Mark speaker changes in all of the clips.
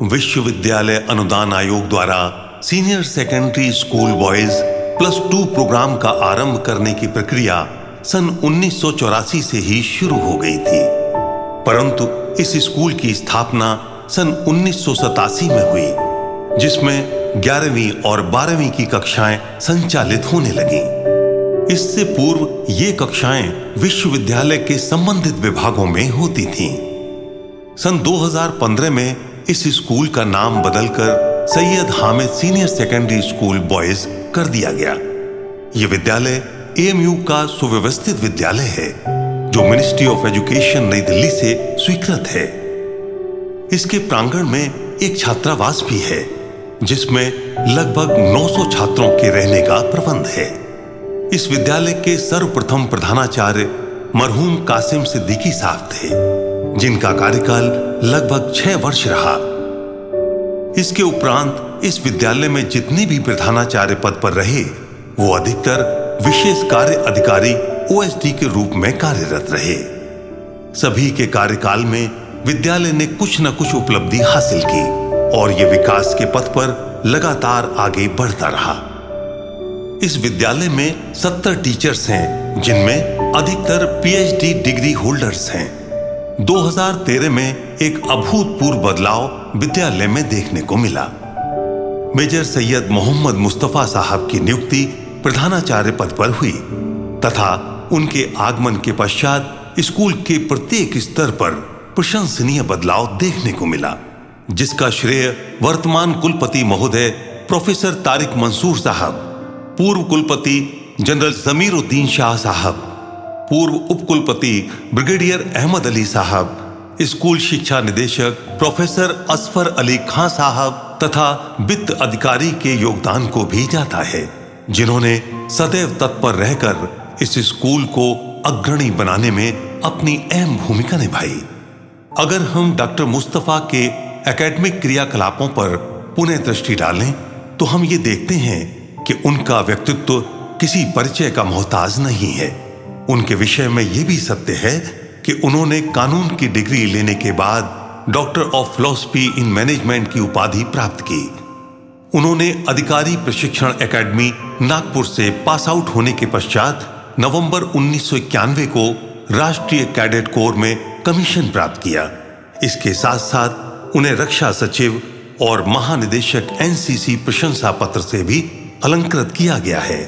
Speaker 1: विश्वविद्यालय अनुदान आयोग द्वारा senior secondary school boys +2 programme का आरंभ करने की प्रक्रिया सन 1984 से ही शुरू हो गई थी, परंतु इस स्कूल की स्थापना सन 1987 में हुई, जिसमें 11वीं और 12वीं की कक्षाएं संचालित होने लगीं। इससे पूर्व ये कक्षाएं विश्वविद्यालय के संबंधित विभागों में होती थीं। सन 2015 में इस स्कूल का नाम बदलकर Syed Hamid senior secondary school boys कर दिया गया। यह विद्यालय एएमयू का सुव्यवस्थित विद्यालय है, जो मिनिस्ट्री ऑफ एजुकेशन नई दिल्ली से स्वीकृत है। इसके प्रांगण में एक छात्रावास भी है, जिसमें लगभग 900 छात्रों के रहने का प्रबंध है। इस विद्यालय के सर्वप्रथम प्रधानाचार्य मरहूम कासिम सिद्दीकी साहब थे, जिनका कार्यकाल लगभग 6 वर्ष रहा। इसके उपरांत इस विद्यालय में जितने भी प्रधानाचार्य पद पर रहे, वो अधिकतर विशेष कार्य अधिकारी ओएसडी के रूप में कार्यरत रहे। सभी के कार्यकाल में विद्यालय ने कुछ न कुछ उपलब्धि हासिल की और ये विकास के पथ पर लगातार आगे बढ़ता रहा। इस विद्यालय में 70 टीचर्स हैं, जिनमें अधिकतर पीएचडी डिग्री होल्डर्स हैं। 2013 में एक अभूतपूर्व बदलाव विद्यालय में देखने को मिला। मेजर सैयद मोहम्मद मुस्तफा साहब की नियुक्ति प्रधानाचार्य पद पर हुई तथा उनके आगमन के पश्चात स्कूल के प्रत्येक स्तर पर प्रशंसनीय बदलाव देखने को मिला, जिसका श्रेय वर्तमान कुलपति महोदय प्रोफेसर तारिक मंसूर साहब, पूर्व कुलपति जनरल जमीरुद्दीन शाह साहब, पूर्व उपकुलपति ब्रिगेडियर अहमद अली साहब, स्कूल शिक्षा निदेशक प्रोफेसर असफर अली खां साहब तथा वित्त अधिकारी के योगदान को भी जाता है, जिन्होंने सदैव तत्पर रहकर इस स्कूल को अग्रणी बनाने में अपनी अहम भूमिका निभाई। अगर हम डॉक्टर मुस्तफा के एकेडमिक क्रियाकलापों पर पुनः दृष्टि डालें, तो हम ये देखते हैं कि उनका व्यक्तित्व किसी परिचय का मोहताज नहीं है। उनके विषय में यह भी सत्य है कि उन्होंने कानून की डिग्री लेने के बाद doctor of philosophy in management की उपाधि प्राप्त की। उन्होंने अधिकारी प्रशिक्षण एकेडमी नागपुर से पास आउट होने के पश्चात नवंबर 1991 को राष्ट्रीय कैडेट कोर में कमीशन प्राप्त किया। इसके साथ साथ उन्हें रक्षा सचिव और महानिदेशक एनसीसी प्रशंसा पत्र से भी अलंकृत किया गया है।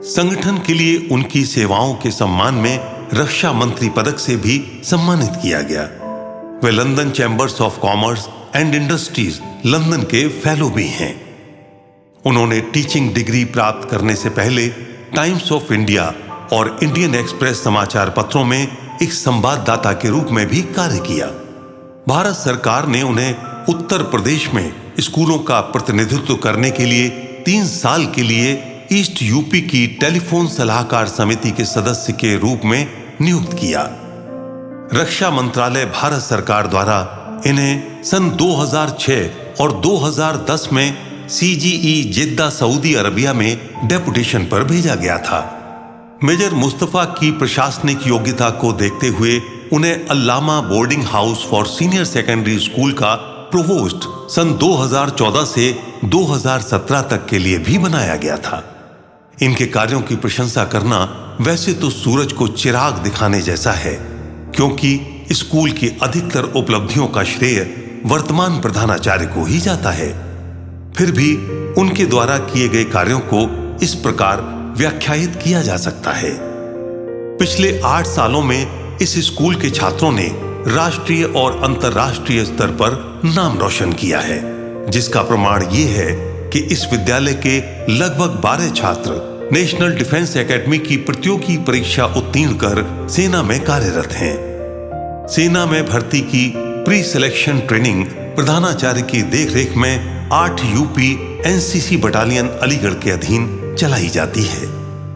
Speaker 1: संगठन के लिए उनकी सेवाओं के सम्मान में रक्षा मंत्री पदक से भी सम्मानित किया गया। वे London Chambers of Commerce and Industries London के फेलो भी हैं। उन्होंने टीचिंग डिग्री प्राप्त करने से पहले टाइम्स ऑफ इंडिया और इंडियन एक्सप्रेस समाचार पत्रों में एक संवाददाता के रूप में भी कार्य किया। भारत सरकार ने उन्हें उत्तर प्रदेश में स्कूलों का प्रतिनिधित्व करने के लिए 3 साल के लिए ईस्ट यूपी की टेलीफोन सलाहकार समिति के सदस्य के रूप में नियुक्त किया। रक्षा मंत्रालय भारत सरकार द्वारा इन्हें सन 2006 और 2010 में सीजीई जिद्दा सऊदी अरबिया में डेपुटेशन पर भेजा गया था। मेजर मुस्तफा की प्रशासनिक योग्यता को देखते हुए उन्हें Allama boarding house for senior secondary school का प्रोवोस्ट सन 2014 से 2017 तक के लिए भी बनाया गया था। इनके कार्यों की प्रशंसा करना वैसे तो सूरज को चिराग दिखाने जैसा है, क्योंकि स्कूल की अधिकतर उपलब्धियों का श्रेय वर्तमान प्रधानाचार्य को ही जाता है। फिर भी उनके द्वारा किए गए कार्यों को इस प्रकार व्याख्यायित किया जा सकता है। पिछले 8 सालों में इस स्कूल के छात्रों ने राष्ट्रीय और अंतर्राष्ट्रीय स्तर पर नाम रोशन किया है, जिसका प्रमाण ये है कि इस विद्यालय के लगभग 12 छात्र नेशनल डिफेंस एकेडमी की प्रतियोगी परीक्षा उत्तीर्ण कर सेना में कार्यरत हैं। सेना में भर्ती की प्री सिलेक्शन ट्रेनिंग प्रधानाचार्य की देखरेख में 8 यूपी एनसीसी बटालियन अलीगढ़ के अधीन चलाई जाती है।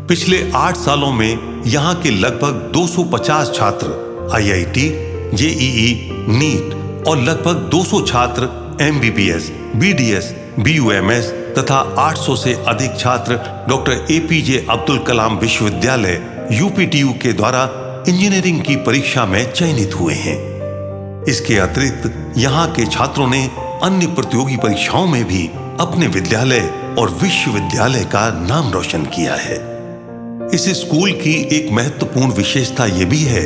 Speaker 1: पिछले 8 सालों में यहाँ के लगभग 250 छात्र आईआईटी, जेईई, नीट और लगभग 200 छात्र एमबीबीएस, बीडीएस, बीयूएमएस तथा 800 से अधिक छात्र डॉक्टर एपीजे अब्दुल कलाम विश्वविद्यालय यूपीटीयू के द्वारा इंजीनियरिंग की परीक्षा में चयनित हुए हैं। इसके अतिरिक्त यहाँ के छात्रों ने अन्य प्रतियोगी परीक्षाओं में भी अपने विद्यालय और विश्वविद्यालय का नाम रोशन किया है। इस स्कूल की एक महत्वपूर्ण विशेषता यह भी है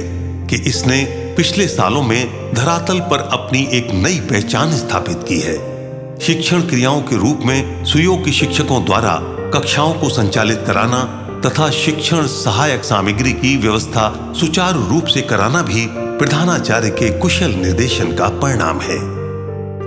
Speaker 1: कि इसने पिछले सालों में धरातल पर अपनी एक नई पहचान स्थापित की है। शिक्षण क्रियाओं के रूप में सुयोग्य शिक्षकों द्वारा कक्षाओं को संचालित कराना तथा शिक्षण सहायक सामग्री की व्यवस्था सुचारू रूप से कराना भी प्रधानाचार्य के कुशल निर्देशन का परिणाम है।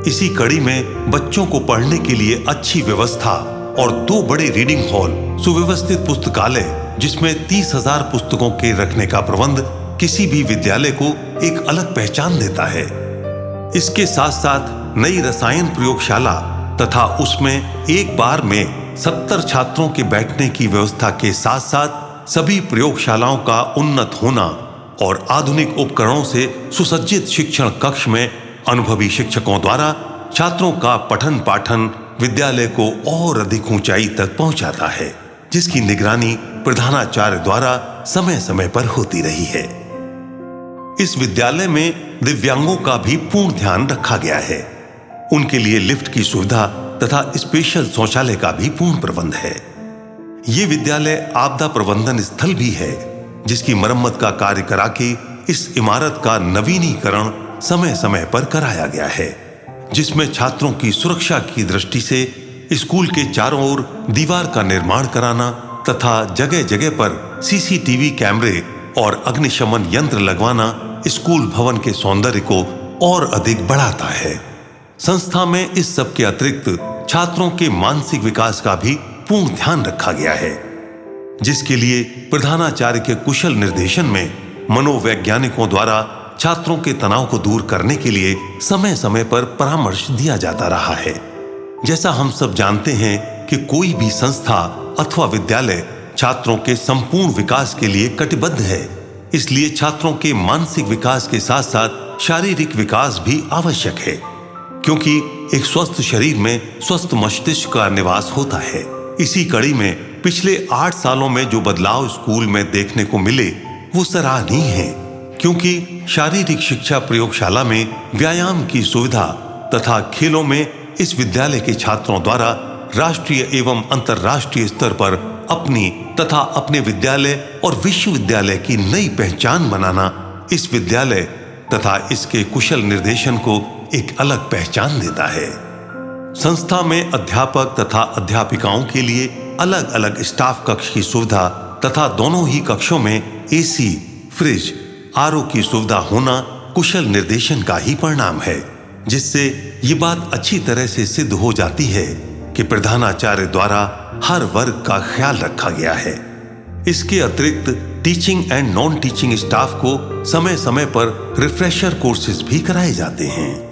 Speaker 1: इसी कड़ी में बच्चों को पढ़ने के लिए अच्छी व्यवस्था और 2 बड़े रीडिंग हॉल, सुव्यवस्थित पुस्तकालय जिसमें 30,000 पुस्तकों के रखने का प्रबंध किसी भी विद्यालय को एक अलग पहचान देता है। इसके साथ साथ नई रसायन प्रयोगशाला तथा उसमें एक बार में 70 छात्रों के बैठने की व्यवस्था के साथ साथ सभी प्रयोगशालाओं का उन्नत होना और आधुनिक उपकरणों से सुसज्जित शिक्षण कक्ष में अनुभवी शिक्षकों द्वारा छात्रों का पठन पाठन विद्यालय को और अधिक ऊंचाई तक पहुंचाता है, जिसकी निगरानी प्रधानाचार्य द्वारा समय समय पर होती रही है। इस विद्यालय में दिव्यांगों का भी पूर्ण ध्यान रखा गया है। उनके लिए लिफ्ट की सुविधा तथा स्पेशल शौचालय का भी पूर्ण प्रबंध है। ये विद्यालय आपदा प्रबंधन स्थल भी है, जिसकी मरम्मत का कार्य करा के इस इमारत का नवीनीकरण समय समय पर कराया गया है, जिसमें छात्रों की सुरक्षा की दृष्टि से स्कूल के चारों ओर दीवार का निर्माण कराना तथा जगह जगह पर सीसीटीवी कैमरे और अग्निशमन यंत्र लगवाना स्कूल भवन के सौंदर्य को और अधिक बढ़ाता है। संस्था में इस सब के अतिरिक्त छात्रों के मानसिक विकास का भी पूर्ण ध्यान रखा गया है, जिसके लिए प्रधानाचार्य के कुशल निर्देशन में मनोवैज्ञानिकों द्वारा छात्रों के तनाव को दूर करने के लिए समय समय पर परामर्श दिया जाता रहा है। जैसा हम सब जानते हैं कि कोई भी संस्था अथवा विद्यालय छात्रों के संपूर्ण विकास के लिए कटिबद्ध है, इसलिए छात्रों के मानसिक विकास के साथ साथ शारीरिक विकास भी आवश्यक है, क्योंकि एक स्वस्थ शरीर में स्वस्थ मस्तिष्क का निवास होता है। इसी कड़ी में पिछले 8 सालों में जो बदलाव स्कूल में देखने को मिले वो सराहनीय है, क्योंकि शारीरिक शिक्षा प्रयोगशाला में व्यायाम की सुविधा तथा खेलों में इस विद्यालय के छात्रों द्वारा राष्ट्रीय एवं अंतर्राष्ट्रीय स्तर पर अपनी तथा अपने विद्यालय और विश्वविद्यालय की नई पहचान बनाना इस विद्यालय तथा इसके कुशल निर्देशन को एक अलग पहचान देता है। संस्था में अध्यापक तथा अध्यापिकाओं के लिए अलग अलग स्टाफ कक्ष की सुविधा तथा दोनों ही कक्षों में एसी, फ्रिज, आरओ की सुविधा होना कुशल निर्देशन का ही परिणाम है, जिससे ये बात अच्छी तरह से सिद्ध हो जाती है कि प्रधानाचार्य द्वारा हर वर्ग का ख्याल रखा गया है। इसके अतिरिक्त teaching and non teaching staff को समय समय पर रिफ्रेशर कोर्सेज भी कराए जाते हैं।